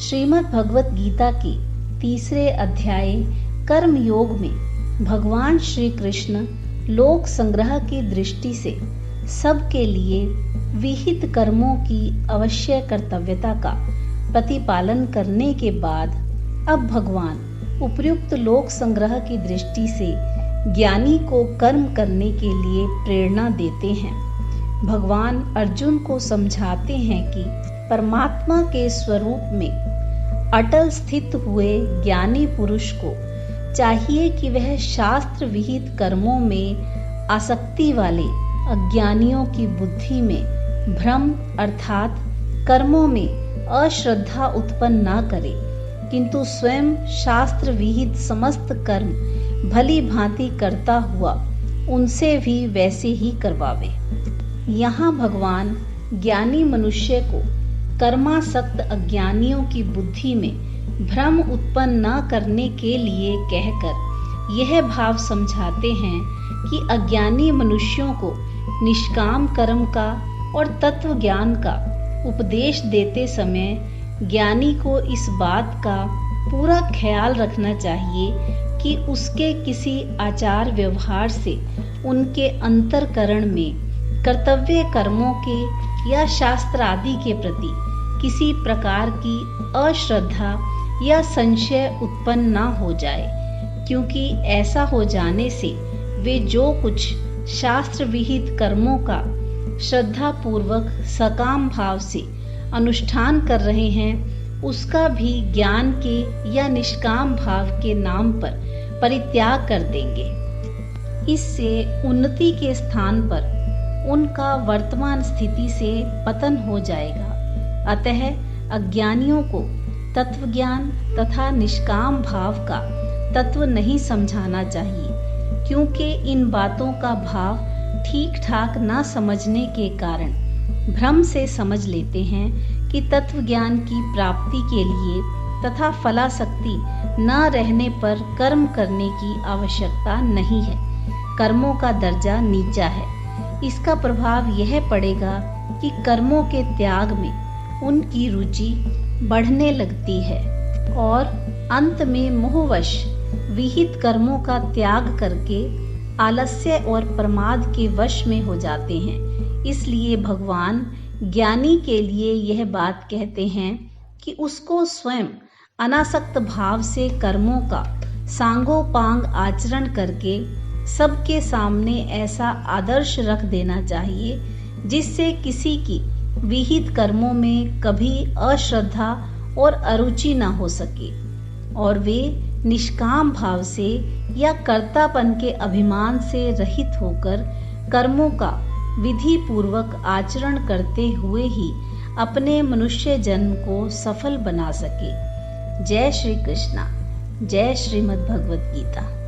श्रीमद् भगवत गीता के तीसरे अध्याय कर्म योग में भगवान श्री कृष्ण लोक संग्रह की दृष्टि से सबके लिए विहित कर्मों की अवश्य कर्तव्यता का प्रतिपालन करने के बाद अब भगवान उपर्युक्त लोक संग्रह की दृष्टि से ज्ञानी को कर्म करने के लिए प्रेरणा देते हैं। भगवान अर्जुन को समझाते हैं कि परमात्मा के स्वरूप में अटल स्थित हुए ज्ञानी पुरुष को चाहिए कि वह शास्त्र विहित कर्मों में आसक्ति वाले अज्ञानियों की बुद्धि में भ्रम अर्थात कर्मों में अश्रद्धा उत्पन्न न करे, किंतु स्वयं शास्त्र विहित समस्त कर्म भली भांति करता हुआ उनसे भी वैसे ही करवावे। यहाँ भगवान ज्ञानी मनुष्य को कर्मासक्त अज्ञानियों की बुद्धि में भ्रम उत्पन्न न करने के लिए कहकर यह भाव समझाते हैं कि अज्ञानी मनुष्यों को निष्काम कर्म का और तत्व ज्ञान का उपदेश देते समय ज्ञानी को इस बात का पूरा ख्याल रखना चाहिए कि उसके किसी आचार व्यवहार से उनके अंतःकरण में कर्तव्य कर्मों के या शास्त्र आदि के प्रति किसी प्रकार की अश्रद्धा या संशय उत्पन्न न हो जाए, क्योंकि ऐसा हो जाने से वे जो कुछ शास्त्र विहित कर्मों का श्रद्धा पूर्वक सकाम भाव से अनुष्ठान कर रहे हैं उसका भी ज्ञान के या निष्काम भाव के नाम पर परित्याग कर देंगे। इससे उन्नति के स्थान पर उनका वर्तमान स्थिति से पतन हो जाएगा। अतः अज्ञानियों को तत्व ज्ञान तथा निष्काम भाव का तत्व नहीं समझाना चाहिए, क्योंकि इन बातों का भाव ठीक ठाक न समझने के कारण भ्रम से समझ लेते हैं कि तत्व ज्ञान की प्राप्ति के लिए तथा फलासक्ति न रहने पर कर्म करने की आवश्यकता नहीं है। कर्मों का दर्जा नीचा है। इसका प्रभाव यह पड़ेगा कि कर्मों के त्याग में उनकी रुचि बढ़ने लगती है और अंत में मोहवश विहित कर्मों का त्याग करके आलस्य और प्रमाद के वश में हो जाते हैं। इसलिए भगवान ज्ञानी के लिए यह बात कहते हैं कि उसको स्वयं अनासक्त भाव से कर्मों का सांगोपांग आचरण करके सबके सामने ऐसा आदर्श रख देना चाहिए जिससे किसी की विहित कर्मों में कभी अश्रद्धा और अरुचि न हो सके और वे निष्काम भाव से या कर्तापन के अभिमान से रहित होकर कर्मों का विधि पूर्वक आचरण करते हुए ही अपने मनुष्य जन्म को सफल बना सके। जय श्री कृष्णा। जय श्रीमद् भगवत गीता।